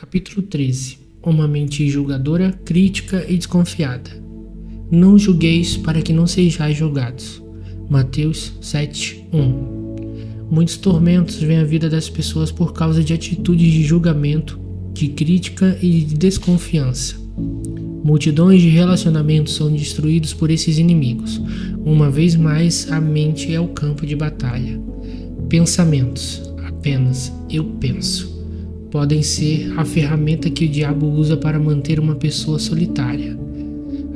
Capítulo 13. Uma mente julgadora, crítica e desconfiada. Não julgueis para que não sejais julgados. Mateus 7:1. Muitos tormentos vêm à vida das pessoas por causa de atitudes de julgamento, de crítica e de desconfiança. Multidões de relacionamentos são destruídos por esses inimigos. Uma vez mais, a mente é o campo de batalha. Pensamentos, apenas eu penso, podem ser a ferramenta que o diabo usa para manter uma pessoa solitária.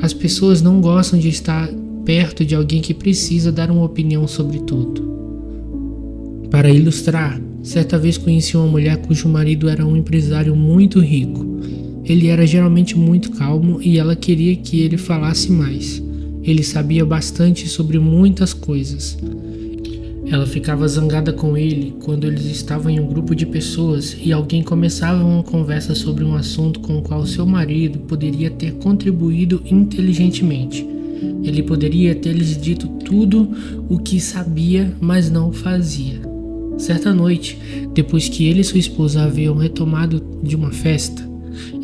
As pessoas não gostam de estar perto de alguém que precisa dar uma opinião sobre tudo. Para ilustrar, certa vez conheci uma mulher cujo marido era um empresário muito rico. Ele era geralmente muito calmo e ela queria que ele falasse mais. Ele sabia bastante sobre muitas coisas. Ela ficava zangada com ele quando eles estavam em um grupo de pessoas e alguém começava uma conversa sobre um assunto com o qual seu marido poderia ter contribuído inteligentemente. Ele poderia ter-lhes dito tudo o que sabia, mas não o fazia. Certa noite, depois que ele e sua esposa haviam retomado de uma festa,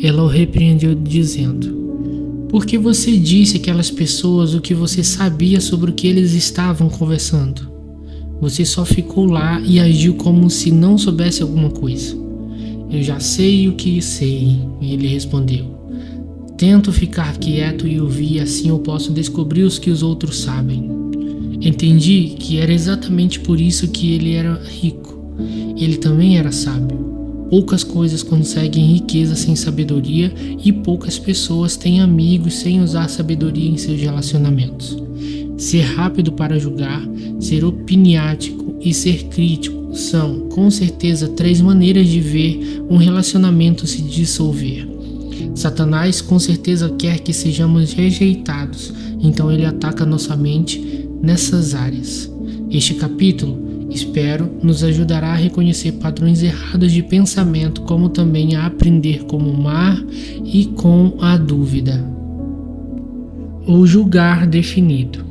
ela o repreendeu dizendo: "Por que você disse àquelas pessoas o que você sabia sobre o que eles estavam conversando? Você só ficou lá e agiu como se não soubesse alguma coisa." "Eu já sei o que sei", ele respondeu. "Tento ficar quieto e ouvir, assim eu posso descobrir os que os outros sabem." Entendi que era exatamente por isso que ele era rico. Ele também era sábio. Poucas coisas conseguem riqueza sem sabedoria e poucas pessoas têm amigos sem usar sabedoria em seus relacionamentos. Ser rápido para julgar, ser opiniático e ser crítico são, com certeza, 3 maneiras de ver um relacionamento se dissolver. Satanás com certeza quer que sejamos rejeitados, então ele ataca nossa mente nessas áreas. Este capítulo, espero, nos ajudará a reconhecer padrões errados de pensamento, como também a aprender como amar e com a dúvida. O julgar definido.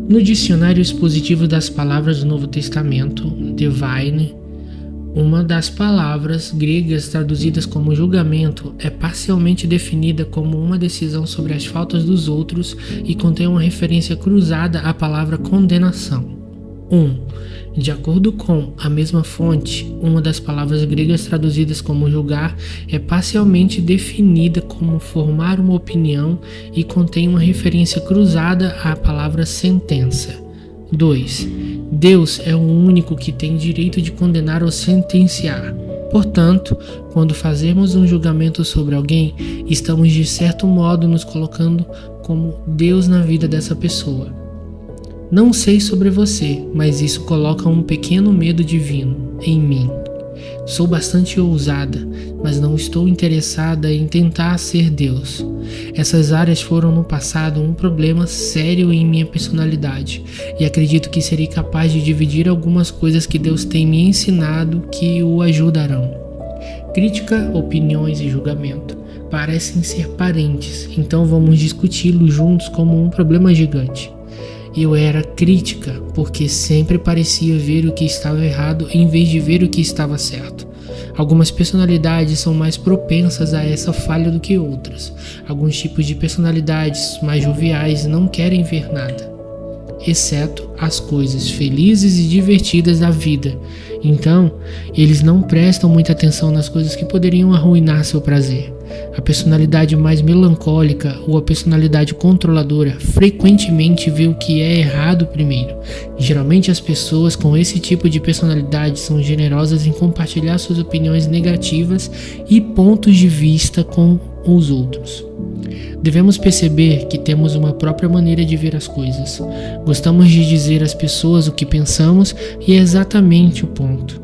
No dicionário expositivo das palavras do Novo Testamento, Divine, uma das palavras gregas traduzidas como julgamento é parcialmente definida como uma decisão sobre as faltas dos outros e contém uma referência cruzada à palavra condenação. De acordo com a mesma fonte, uma das palavras gregas traduzidas como julgar é parcialmente definida como formar uma opinião e contém uma referência cruzada à palavra sentença. 2. Deus é o único que tem direito de condenar ou sentenciar. Portanto, quando fazemos um julgamento sobre alguém, estamos de certo modo nos colocando como Deus na vida dessa pessoa. Não sei sobre você, mas isso coloca um pequeno medo divino em mim. Sou bastante ousada, mas não estou interessada em tentar ser Deus. Essas áreas foram no passado um problema sério em minha personalidade, e acredito que serei capaz de dividir algumas coisas que Deus tem me ensinado que o ajudarão. Crítica, opiniões e julgamento parecem ser parentes, então vamos discuti-los juntos como um problema gigante. Eu era crítica porque sempre parecia ver o que estava errado em vez de ver o que estava certo. Algumas personalidades são mais propensas a essa falha do que outras. Alguns tipos de personalidades mais joviais não querem ver nada, exceto as coisas felizes e divertidas da vida. Então, eles não prestam muita atenção nas coisas que poderiam arruinar seu prazer. A personalidade mais melancólica ou a personalidade controladora frequentemente vê o que é errado primeiro. Geralmente as pessoas com esse tipo de personalidade são generosas em compartilhar suas opiniões negativas e pontos de vista com os outros. Devemos perceber que temos uma própria maneira de ver as coisas. Gostamos de dizer às pessoas o que pensamos e é exatamente o ponto.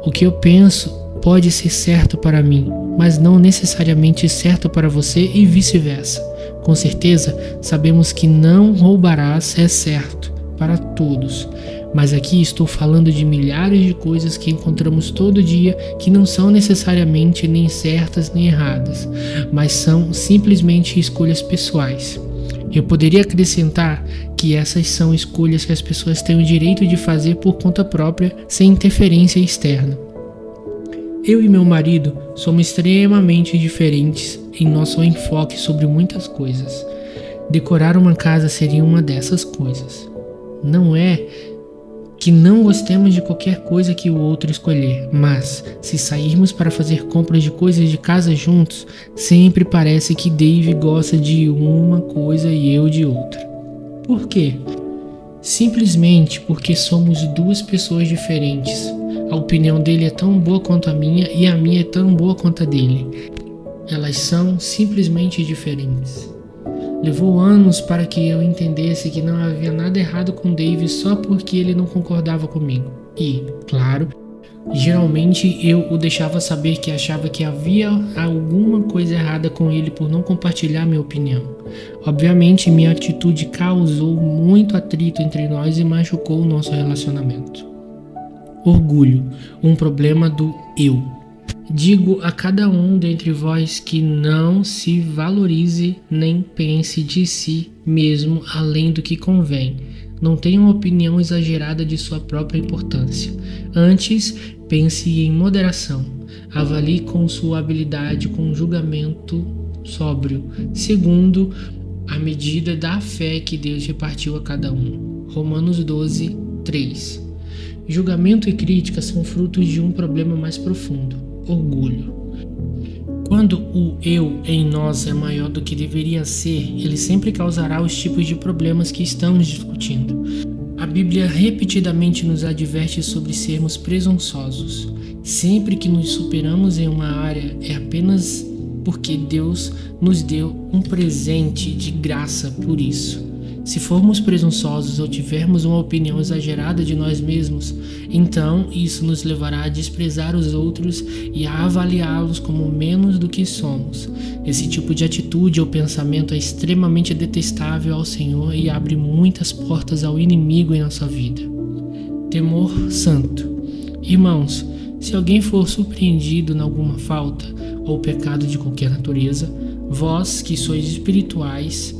O que eu penso pode ser certo para mim, mas não necessariamente certo para você e vice-versa. Com certeza, sabemos que não roubarás é certo para todos, mas aqui estou falando de milhares de coisas que encontramos todo dia que não são necessariamente nem certas nem erradas, mas são simplesmente escolhas pessoais. Eu poderia acrescentar que essas são escolhas que as pessoas têm o direito de fazer por conta própria, sem interferência externa. Eu e meu marido somos extremamente diferentes em nosso enfoque sobre muitas coisas. Decorar uma casa seria uma dessas coisas. Não é que não gostemos de qualquer coisa que o outro escolher, mas se sairmos para fazer compras de coisas de casa juntos, sempre parece que Dave gosta de uma coisa e eu de outra. Por quê? Simplesmente porque somos duas pessoas diferentes. A opinião dele é tão boa quanto a minha e a minha é tão boa quanto a dele. Elas são simplesmente diferentes. Levou anos para que eu entendesse que não havia nada errado com Dave só porque ele não concordava comigo. E, claro, geralmente eu o deixava saber que achava que havia alguma coisa errada com ele por não compartilhar minha opinião. Obviamente, minha atitude causou muito atrito entre nós e machucou o nosso relacionamento. Orgulho, um problema do eu. Digo a cada um dentre vós que não se valorize nem pense de si mesmo além do que convém. Não tenha uma opinião exagerada de sua própria importância. Antes, pense em moderação. Avalie com sua habilidade com julgamento sóbrio, segundo a medida da fé que Deus repartiu a cada um. Romanos 12, 3. Julgamento e crítica são frutos de um problema mais profundo. Orgulho. Quando o eu em nós é maior do que deveria ser, ele sempre causará os tipos de problemas que estamos discutindo. A Bíblia repetidamente nos adverte sobre sermos presunçosos. Sempre que nos superamos em uma área, é apenas porque Deus nos deu um presente de graça por isso. Se formos presunçosos ou tivermos uma opinião exagerada de nós mesmos, então isso nos levará a desprezar os outros e a avaliá-los como menos do que somos. Esse tipo de atitude ou pensamento é extremamente detestável ao Senhor e abre muitas portas ao inimigo em nossa vida. Temor santo. Irmãos, se alguém for surpreendido em alguma falta ou pecado de qualquer natureza, vós que sois espirituais,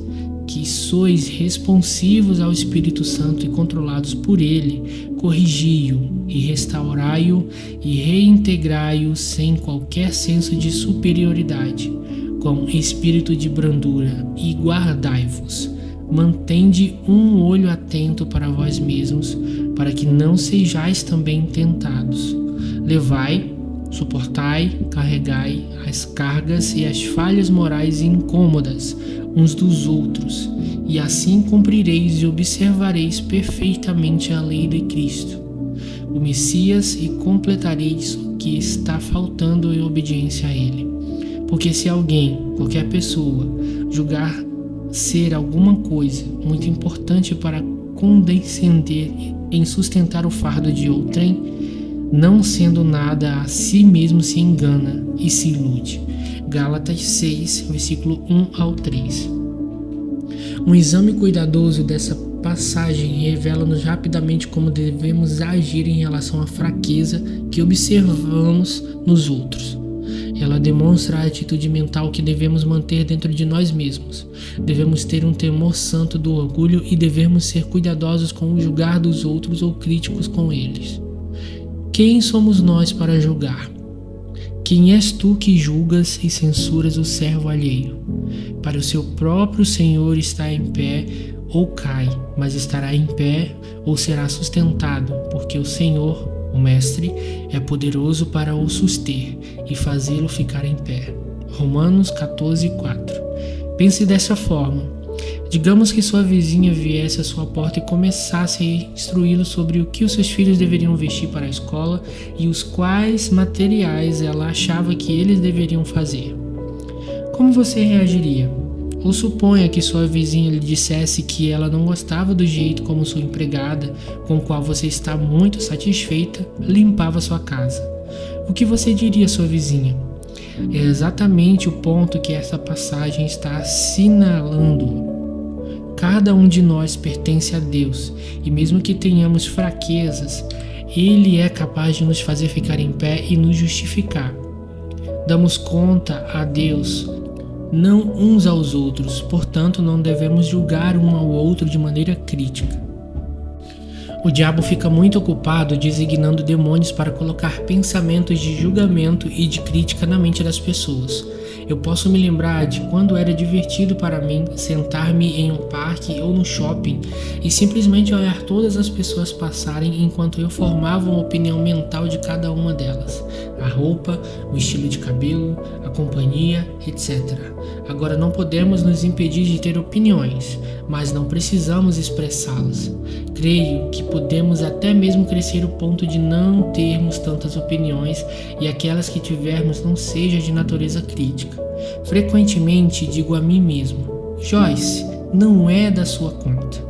que sois responsivos ao Espírito Santo e controlados por ele, corrigi-o e restaurai-o e reintegrai-o sem qualquer senso de superioridade, com espírito de brandura, e guardai-vos. Mantende um olho atento para vós mesmos, para que não sejais também tentados. Levai, suportai, carregai as cargas e as falhas morais incômodas uns dos outros, e assim cumprireis e observareis perfeitamente a lei de Cristo, o Messias, e completareis o que está faltando em obediência a ele. Porque se alguém, qualquer pessoa, julgar ser alguma coisa muito importante para condescender em sustentar o fardo de outrem, não sendo nada a si mesmo se engana e se ilude. Gálatas 6, versículo 1 ao 3. Um exame cuidadoso dessa passagem revela-nos rapidamente como devemos agir em relação à fraqueza que observamos nos outros. Ela demonstra a atitude mental que devemos manter dentro de nós mesmos. Devemos ter um temor santo do orgulho e devemos ser cuidadosos com o julgar dos outros ou críticos com eles. Quem somos nós para julgar? Quem és tu que julgas e censuras o servo alheio? Para o seu próprio Senhor está em pé ou cai, mas estará em pé ou será sustentado, porque o Senhor, o Mestre, é poderoso para o suster e fazê-lo ficar em pé. Romanos 14, 4. Pense dessa forma. Digamos que sua vizinha viesse à sua porta e começasse a instruí-lo sobre o que os seus filhos deveriam vestir para a escola e os quais materiais ela achava que eles deveriam fazer. Como você reagiria? Ou suponha que sua vizinha lhe dissesse que ela não gostava do jeito como sua empregada, com o qual você está muito satisfeita, limpava sua casa. O que você diria à sua vizinha? É exatamente o ponto que essa passagem está assinalando. Cada um de nós pertence a Deus, e mesmo que tenhamos fraquezas, Ele é capaz de nos fazer ficar em pé e nos justificar. Damos conta a Deus, não uns aos outros, portanto não devemos julgar um ao outro de maneira crítica. O diabo fica muito ocupado designando demônios para colocar pensamentos de julgamento e de crítica na mente das pessoas. Eu posso me lembrar de quando era divertido para mim sentar-me em um parque ou no shopping e simplesmente olhar todas as pessoas passarem enquanto eu formava uma opinião mental de cada uma delas. A roupa, o estilo de cabelo, a companhia, etc. Agora não podemos nos impedir de ter opiniões, mas não precisamos expressá-las. Creio que podemos até mesmo crescer ao ponto de não termos tantas opiniões e aquelas que tivermos não sejam de natureza crítica. Frequentemente digo a mim mesmo: Joyce, não é da sua conta.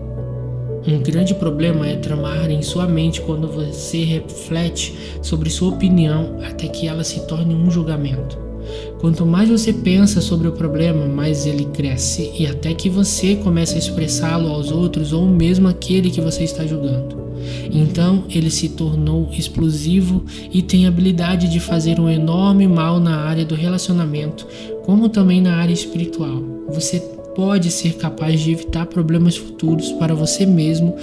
Um grande problema é tramar em sua mente quando você reflete sobre sua opinião até que ela se torne um julgamento. Quanto mais você pensa sobre o problema, mais ele cresce e até que você comece a expressá-lo aos outros ou mesmo àquele que você está julgando. Então ele se tornou explosivo e tem a habilidade de fazer um enorme mal na área do relacionamento, como também na área espiritual. Você pode ser capaz de evitar problemas futuros para você mesmo,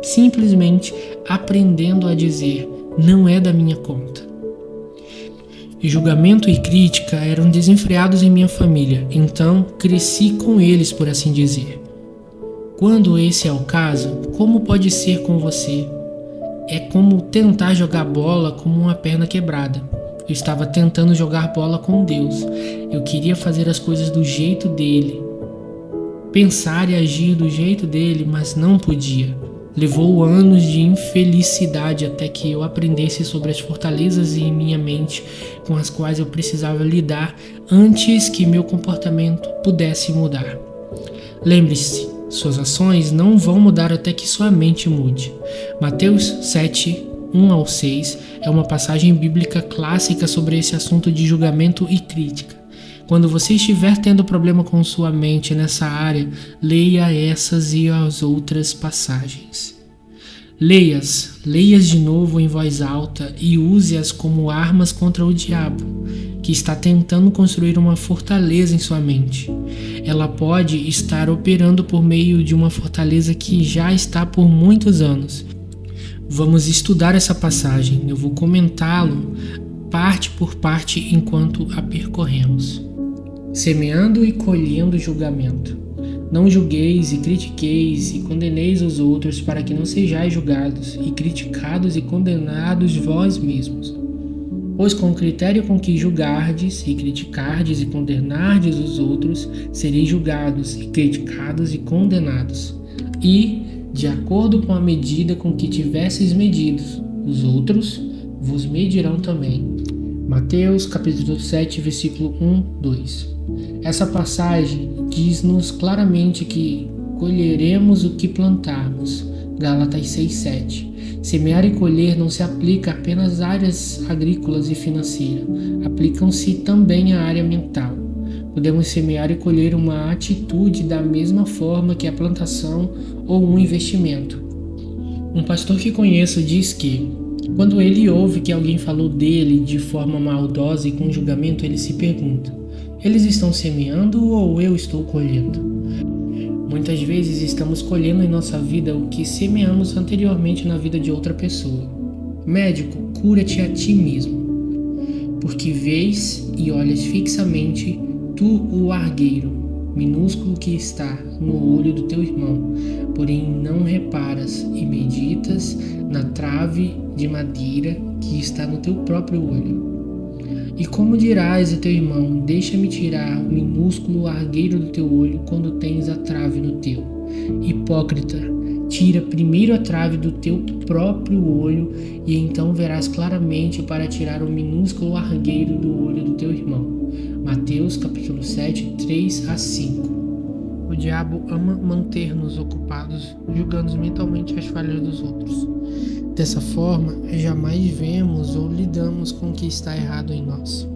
simplesmente aprendendo a dizer: não é da minha conta. Julgamento e crítica eram desenfreados em minha família, então cresci com eles, por assim dizer. Quando esse é o caso, como pode ser com você? É como tentar jogar bola com uma perna quebrada. Eu estava tentando jogar bola com Deus. Eu queria fazer as coisas do jeito dele, pensar e agir do jeito dele, mas não podia. Levou anos de infelicidade até que eu aprendesse sobre as fortalezas em minha mente com as quais eu precisava lidar antes que meu comportamento pudesse mudar. Lembre-se, suas ações não vão mudar até que sua mente mude. Mateus 7, 1-6 é uma passagem bíblica clássica sobre esse assunto de julgamento e crítica. Quando você estiver tendo problema com sua mente nessa área, leia essas e as outras passagens. Leia-as de novo em voz alta e use-as como armas contra o diabo, que está tentando construir uma fortaleza em sua mente. Ela pode estar operando por meio de uma fortaleza que já está por muitos anos. Vamos estudar essa passagem, eu vou comentá-lo parte por parte enquanto a percorremos. Semeando e colhendo julgamento. Não julgueis e critiqueis e condeneis os outros para que não sejais julgados e criticados e condenados vós mesmos. Pois com o critério com que julgardes e criticardes e condenardes os outros, sereis julgados e criticados e condenados. E, de acordo com a medida com que tivesseis medidos, os outros vos medirão também. Mateus capítulo 7, versículo 1-2. Essa passagem diz-nos claramente que colheremos o que plantarmos. Gálatas 6:7. Semear e colher não se aplica apenas às áreas agrícolas e financeiras, aplicam-se também à área mental. Podemos semear e colher uma atitude da mesma forma que a plantação ou um investimento. Um pastor que conheço diz que, quando ele ouve que alguém falou dele de forma maldosa e com julgamento, ele se pergunta: eles estão semeando ou eu estou colhendo? Muitas vezes estamos colhendo em nossa vida o que semeamos anteriormente na vida de outra pessoa. Médico, cura-te a ti mesmo, porque vês e olhas fixamente tu o argueiro minúsculo que está no olho do teu irmão, porém não reparas e meditas na trave de madeira que está no teu próprio olho. E como dirás a teu irmão: deixa-me tirar o minúsculo argueiro do teu olho, quando tens a trave no teu? Hipócrita, tira primeiro a trave do teu próprio olho, e então verás claramente para tirar o minúsculo argueiro do olho do teu irmão. Mateus capítulo 7, 3-5. O diabo ama manter-nos ocupados, julgando mentalmente as falhas dos outros. Dessa forma, jamais vemos ou lidamos com o que está errado em nós.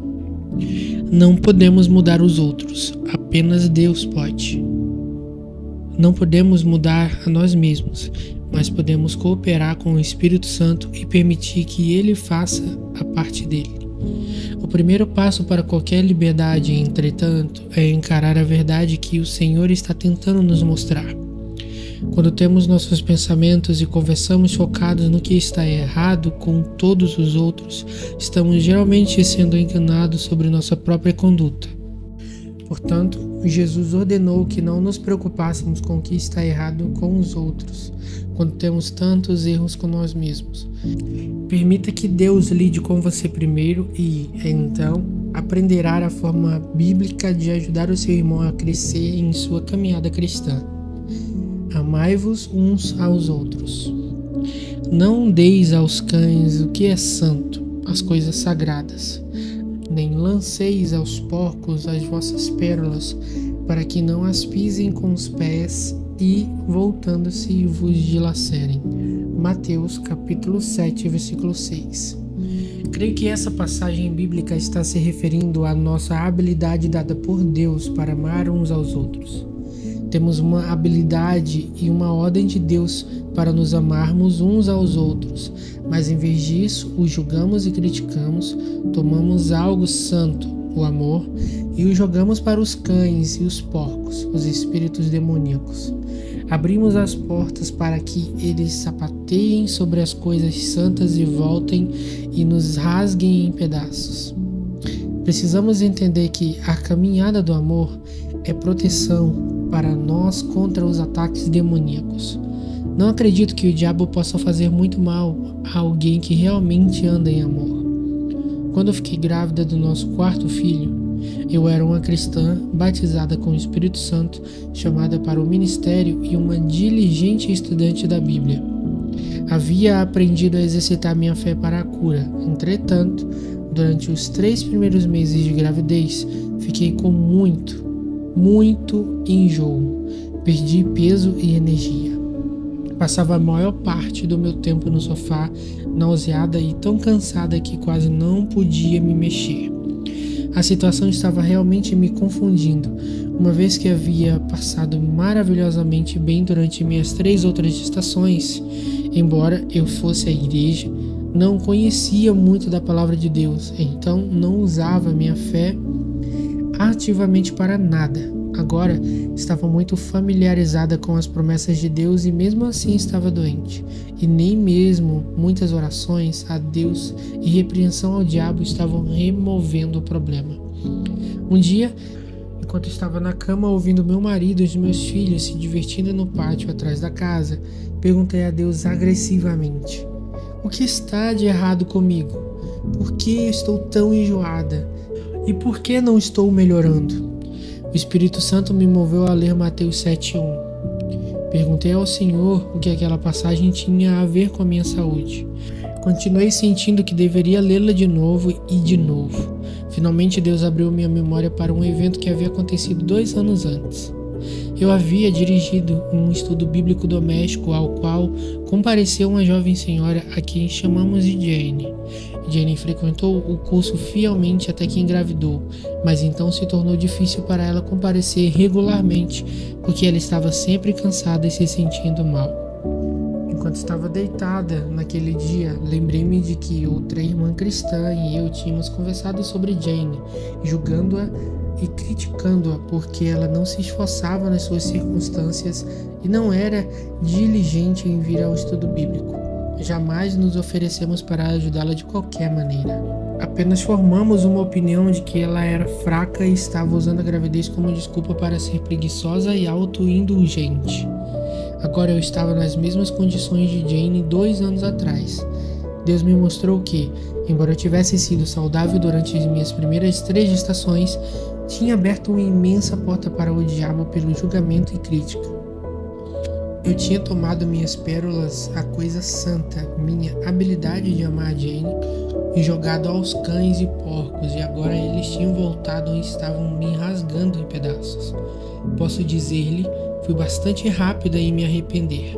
Não podemos mudar os outros, apenas Deus pode. Não podemos mudar a nós mesmos, mas podemos cooperar com o Espírito Santo e permitir que Ele faça a parte dele. O primeiro passo para qualquer liberdade, entretanto, é encarar a verdade que o Senhor está tentando nos mostrar. Quando temos nossos pensamentos e conversamos focados no que está errado com todos os outros, estamos geralmente sendo enganados sobre nossa própria conduta. Portanto, Jesus ordenou que não nos preocupássemos com o que está errado com os outros, quando temos tantos erros com nós mesmos. Permita que Deus lide com você primeiro e, então, aprenderá a forma bíblica de ajudar o seu irmão a crescer em sua caminhada cristã. Amai-vos uns aos outros. Não deis aos cães o que é santo, as coisas sagradas. Nem lanceis aos porcos as vossas pérolas, para que não as pisem com os pés e, voltando-se, vos dilacerem. Mateus capítulo 7, versículo 6. Creio que essa passagem bíblica está se referindo à nossa habilidade dada por Deus para amar uns aos outros. Temos uma habilidade e uma ordem de Deus para nos amarmos uns aos outros, mas em vez disso, o julgamos e criticamos, tomamos algo santo, o amor, e o jogamos para os cães e os porcos, os espíritos demoníacos. Abrimos as portas para que eles sapateiem sobre as coisas santas e voltem e nos rasguem em pedaços. Precisamos entender que a caminhada do amor é proteção para nós contra os ataques demoníacos. Não acredito que o diabo possa fazer muito mal a alguém que realmente anda em amor. Quando eu fiquei grávida do nosso quarto filho, eu era uma cristã batizada com o Espírito Santo, chamada para o ministério e uma diligente estudante da Bíblia. Havia aprendido a exercitar minha fé para a cura. Entretanto, durante os 3 primeiros meses de gravidez, fiquei com muito enjoo. Perdi peso e energia. Passava a maior parte do meu tempo no sofá, nauseada e tão cansada que quase não podia me mexer. A situação estava realmente me confundindo, uma vez que havia passado maravilhosamente bem durante minhas 3 outras estações. Embora eu fosse à igreja, não conhecia muito da palavra de Deus, então não usava minha fé ativamente para nada. Agora estava muito familiarizada com as promessas de Deus e mesmo assim estava doente. E nem mesmo muitas orações a Deus e repreensão ao diabo estavam removendo o problema. Um dia, enquanto estava na cama ouvindo meu marido e os meus filhos se divertindo no pátio atrás da casa, perguntei a Deus agressivamente: o que está de errado comigo? Por que estou tão enjoada? E por que não estou melhorando? O Espírito Santo me moveu a ler Mateus 7:1. Perguntei ao Senhor o que aquela passagem tinha a ver com a minha saúde. Continuei sentindo que deveria lê-la de novo e de novo. Finalmente Deus abriu minha memória para um evento que havia acontecido 2 anos antes. Eu havia dirigido um estudo bíblico doméstico ao qual compareceu uma jovem senhora a quem chamamos de Jane. Jane frequentou o curso fielmente até que engravidou, mas então se tornou difícil para ela comparecer regularmente, porque ela estava sempre cansada e se sentindo mal. Enquanto estava deitada naquele dia, lembrei-me de que outra irmã cristã e eu tínhamos conversado sobre Jane, julgando-a e criticando-a porque ela não se esforçava nas suas circunstâncias e não era diligente em vir ao estudo bíblico. Jamais nos oferecemos para ajudá-la de qualquer maneira. Apenas formamos uma opinião de que ela era fraca e estava usando a gravidez como desculpa para ser preguiçosa e autoindulgente. Agora eu estava nas mesmas condições de Jane 2 anos atrás. Deus me mostrou que, embora eu tivesse sido saudável durante as minhas primeiras 3 gestações, tinha aberto uma imensa porta para o diabo pelo julgamento e crítica. Eu tinha tomado minhas pérolas, a coisa santa, minha habilidade de amar Jane, e jogado aos cães e porcos, e agora eles tinham voltado e estavam me rasgando em pedaços. Posso dizer-lhe, fui bastante rápida em me arrepender.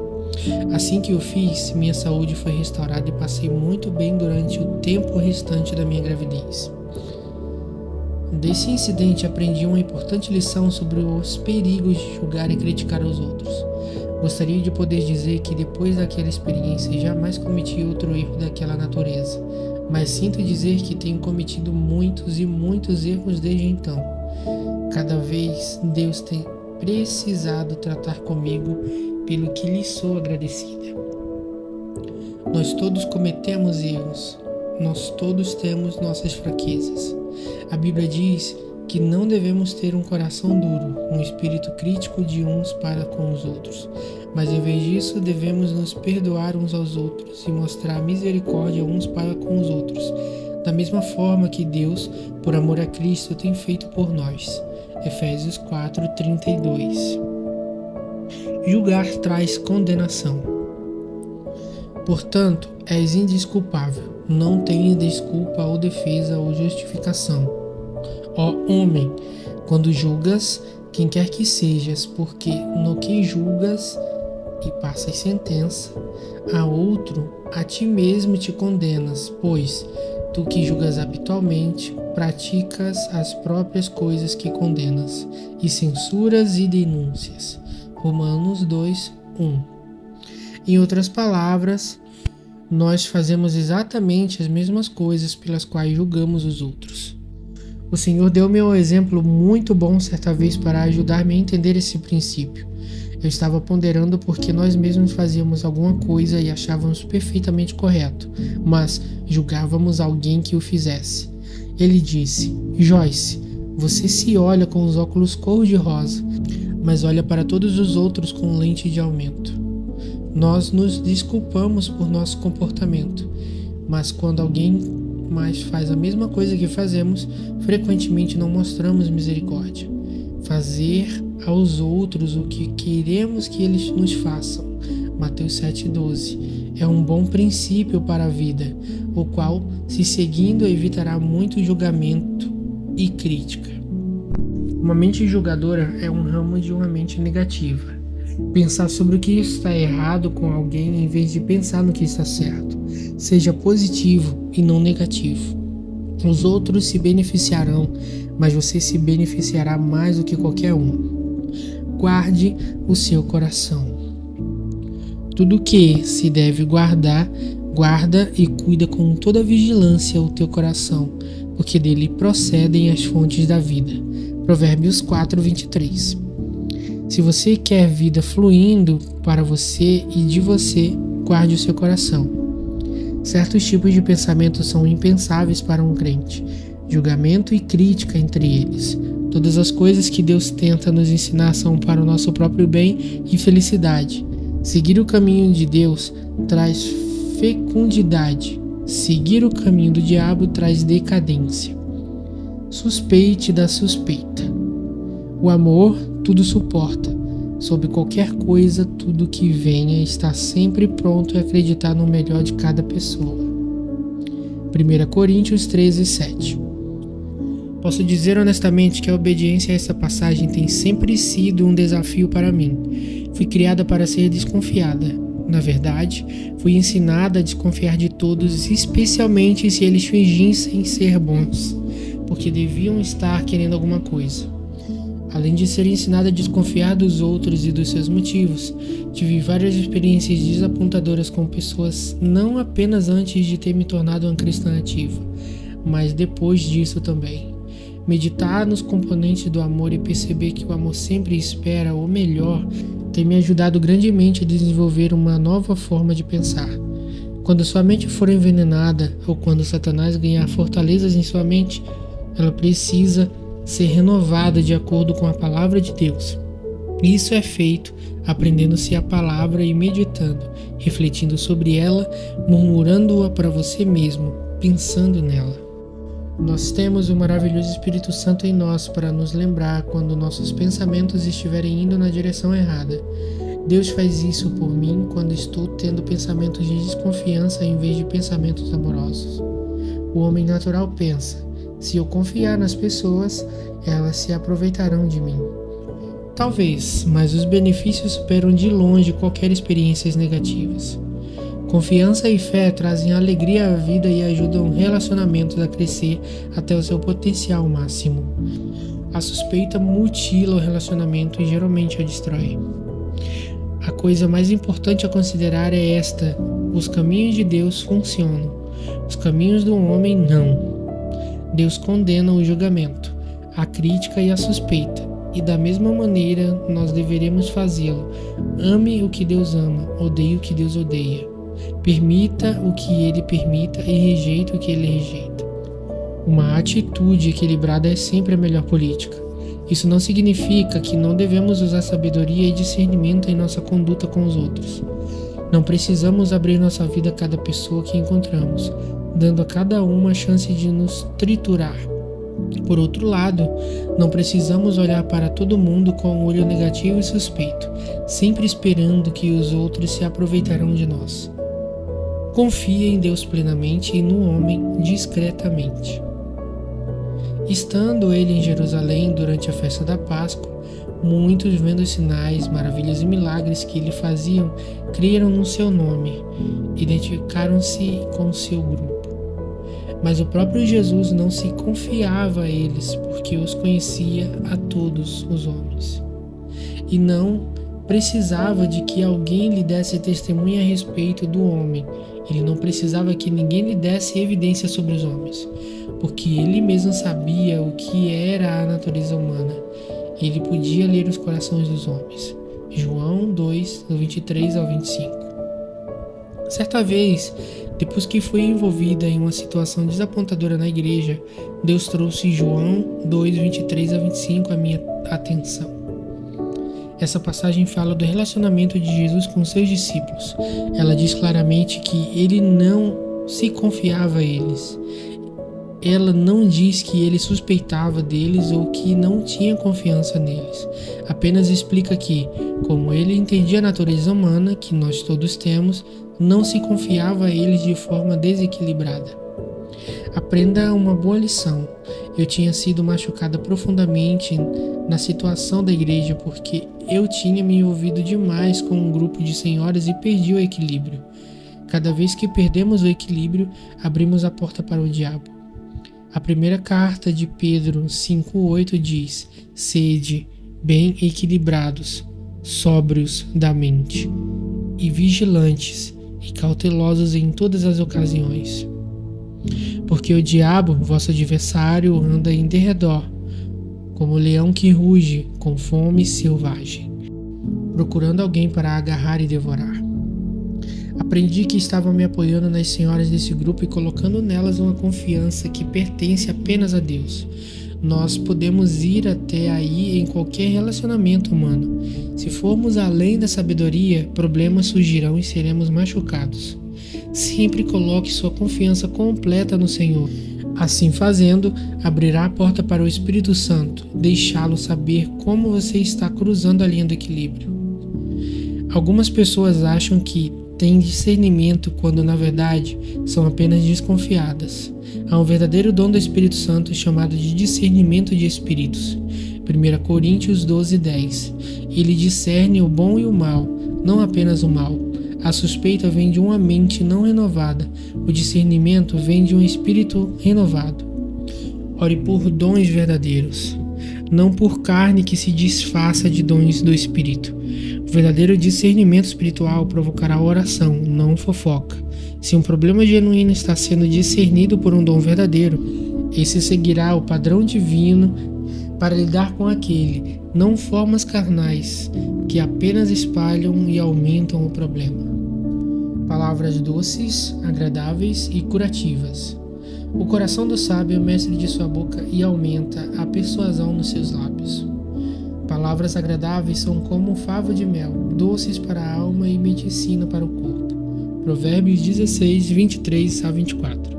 Assim que eu fiz, minha saúde foi restaurada e passei muito bem durante o tempo restante da minha gravidez. Desse incidente aprendi uma importante lição sobre os perigos de julgar e criticar os outros. Gostaria de poder dizer que depois daquela experiência jamais cometi outro erro daquela natureza, mas sinto dizer que tenho cometido muitos erros desde então. Cada vez Deus tem precisado tratar comigo pelo que lhe sou agradecida. Nós todos cometemos erros, nós todos temos nossas fraquezas. A Bíblia diz que não devemos ter um coração duro, um espírito crítico de uns para com os outros, mas em vez disso devemos nos perdoar uns aos outros e mostrar misericórdia uns para com os outros, da mesma forma que Deus, por amor a Cristo, tem feito por nós. Efésios 4:32. Julgar traz condenação. Portanto, és indesculpável, não tens desculpa ou defesa ou justificação. Ó homem, quando julgas, quem quer que sejas, porque no que julgas e passas sentença, a outro, a ti mesmo te condenas, pois tu que julgas habitualmente, praticas as próprias coisas que condenas, e censuras e denúncias. Romanos 2:1. Em outras palavras, nós fazemos exatamente as mesmas coisas pelas quais julgamos os outros. O Senhor deu-me um exemplo muito bom certa vez para ajudar-me a entender esse princípio. Eu estava ponderando porque nós mesmos fazíamos alguma coisa e achávamos perfeitamente correto, mas julgávamos alguém que o fizesse. Ele disse: Joyce, você se olha com os óculos cor-de-rosa, mas olha para todos os outros com lente de aumento. Nós nos desculpamos por nosso comportamento, mas quando alguém mais faz a mesma coisa que fazemos, frequentemente não mostramos misericórdia. Fazer aos outros o que queremos que eles nos façam. Mateus 7:12. É um bom princípio para a vida, o qual, se seguindo, evitará muito julgamento e crítica. Uma mente julgadora é um ramo de uma mente negativa. Pensar sobre o que está errado com alguém em vez de pensar no que está certo. Seja positivo e não negativo. Os outros se beneficiarão, mas você se beneficiará mais do que qualquer um. Guarde o seu coração. Tudo que se deve guardar, guarda e cuida com toda vigilância o teu coração, porque dele procedem as fontes da vida. Provérbios 4:23. Se você quer vida fluindo para você e de você, guarde o seu coração. Certos tipos de pensamentos são impensáveis para um crente. Julgamento e crítica entre eles. Todas as coisas que Deus tenta nos ensinar são para o nosso próprio bem e felicidade. Seguir o caminho de Deus traz fecundidade. Seguir o caminho do diabo traz decadência. Suspeite da suspeita. O amor tudo suporta. Sobre qualquer coisa, tudo que venha está sempre pronto a acreditar no melhor de cada pessoa. 1 Coríntios 13:7. Posso dizer honestamente que a obediência a essa passagem tem sempre sido um desafio para mim. Fui criada para ser desconfiada. Na verdade, fui ensinada a desconfiar de todos, especialmente se eles fingissem ser bons, porque deviam estar querendo alguma coisa. Além de ser ensinada a desconfiar dos outros e dos seus motivos, tive várias experiências desapontadoras com pessoas não apenas antes de ter me tornado uma cristã ativa, mas depois disso também. Meditar nos componentes do amor e perceber que o amor sempre espera o melhor tem me ajudado grandemente a desenvolver uma nova forma de pensar. Quando sua mente for envenenada ou quando Satanás ganhar fortalezas em sua mente, ela precisa ser renovada de acordo com a palavra de Deus. Isso é feito aprendendo-se a palavra e meditando, refletindo sobre ela, murmurando-a para você mesmo, pensando nela. Nós temos o maravilhoso Espírito Santo em nós para nos lembrar quando nossos pensamentos estiverem indo na direção errada. Deus faz isso por mim quando estou tendo pensamentos de desconfiança em vez de pensamentos amorosos. O homem natural pensa: se eu confiar nas pessoas, elas se aproveitarão de mim. Talvez, mas os benefícios superam de longe qualquer experiências negativas. Confiança e fé trazem alegria à vida e ajudam relacionamentos a crescer até o seu potencial máximo. A suspeita mutila o relacionamento e geralmente o destrói. A coisa mais importante a considerar é esta: os caminhos de Deus funcionam, os caminhos do homem não. Deus condena o julgamento, a crítica e a suspeita, e da mesma maneira nós deveremos fazê-lo. Ame o que Deus ama, odeie o que Deus odeia. Permita o que Ele permita e rejeite o que Ele rejeita. Uma atitude equilibrada é sempre a melhor política. Isso não significa que não devemos usar sabedoria e discernimento em nossa conduta com os outros. Não precisamos abrir nossa vida a cada pessoa que encontramos, dando a cada uma a chance de nos triturar. Por outro lado, não precisamos olhar para todo mundo com um olho negativo e suspeito, sempre esperando que os outros se aproveitarão de nós. Confie em Deus plenamente e no homem discretamente. Estando ele em Jerusalém durante a festa da Páscoa, muitos, vendo os sinais, maravilhas e milagres que ele faziam, creram no seu nome, identificaram-se com seu grupo. Mas o próprio Jesus não se confiava a eles, porque os conhecia a todos os homens. E não precisava de que alguém lhe desse testemunha a respeito do homem. Ele não precisava que ninguém lhe desse evidência sobre os homens, porque ele mesmo sabia o que era a natureza humana. Ele podia ler os corações dos homens. João 2, do 23 ao 25. Certa vez, depois que fui envolvida em uma situação desapontadora na igreja, Deus trouxe João 2, 23 a 25 à minha atenção. Essa passagem fala do relacionamento de Jesus com seus discípulos. Ela diz claramente que ele não se confiava a eles. Ela não diz que ele suspeitava deles ou que não tinha confiança neles. Apenas explica que, como ele entendia a natureza humana que nós todos temos, não se confiava a eles de forma desequilibrada. Aprenda uma boa lição. Eu tinha sido machucada profundamente na situação da igreja porque eu tinha me envolvido demais com um grupo de senhoras e perdi o equilíbrio. Cada vez que perdemos o equilíbrio, abrimos a porta para o diabo. A primeira carta de Pedro 5,8 diz: sede bem equilibrados, sóbrios da mente, e vigilantes e cautelosos em todas as ocasiões. Porque o diabo, vosso adversário, anda em derredor, como o leão que ruge com fome selvagem, procurando alguém para agarrar e devorar. Aprendi que estavam me apoiando nas senhoras desse grupo e colocando nelas uma confiança que pertence apenas a Deus. Nós podemos ir até aí em qualquer relacionamento humano. Se formos além da sabedoria, problemas surgirão e seremos machucados. Sempre coloque sua confiança completa no Senhor. Assim fazendo, abrirá a porta para o Espírito Santo, deixá-lo saber como você está cruzando a linha do equilíbrio. Algumas pessoas acham que têm discernimento quando, na verdade, são apenas desconfiadas. Há um verdadeiro dom do Espírito Santo chamado de discernimento de espíritos. 1 Coríntios 12:10. Ele discerne o bom e o mal, não apenas o mal. A suspeita vem de uma mente não renovada. O discernimento vem de um espírito renovado. Ore por dons verdadeiros, não por carne que se disfarça de dons do Espírito. O verdadeiro discernimento espiritual provocará oração, não fofoca. Se um problema genuíno está sendo discernido por um dom verdadeiro, esse seguirá o padrão divino para lidar com aquele, não formas carnais que apenas espalham e aumentam o problema. Palavras doces, agradáveis e curativas. O coração do sábio é mestre de sua boca e aumenta a persuasão nos seus lábios. Palavras agradáveis são como um favo de mel, doces para a alma e medicina para o corpo. Provérbios 16, 23 a 24.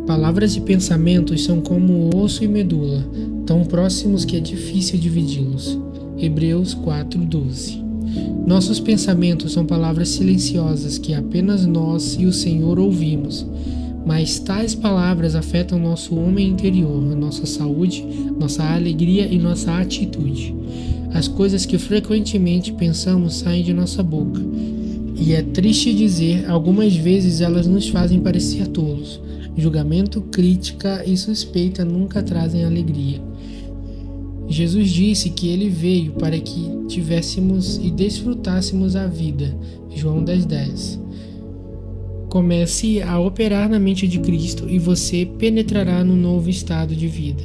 Palavras e pensamentos são como osso e medula, tão próximos que é difícil dividi-los. Hebreus 4, 12. Nossos pensamentos são palavras silenciosas que apenas nós e o Senhor ouvimos. Mas tais palavras afetam nosso homem interior, nossa saúde, nossa alegria e nossa atitude. As coisas que frequentemente pensamos saem de nossa boca. E é triste dizer, algumas vezes elas nos fazem parecer tolos. Julgamento, crítica e suspeita nunca trazem alegria. Jesus disse que ele veio para que tivéssemos e desfrutássemos a vida. João 10:10. Comece a operar na mente de Cristo e você penetrará no novo estado de vida.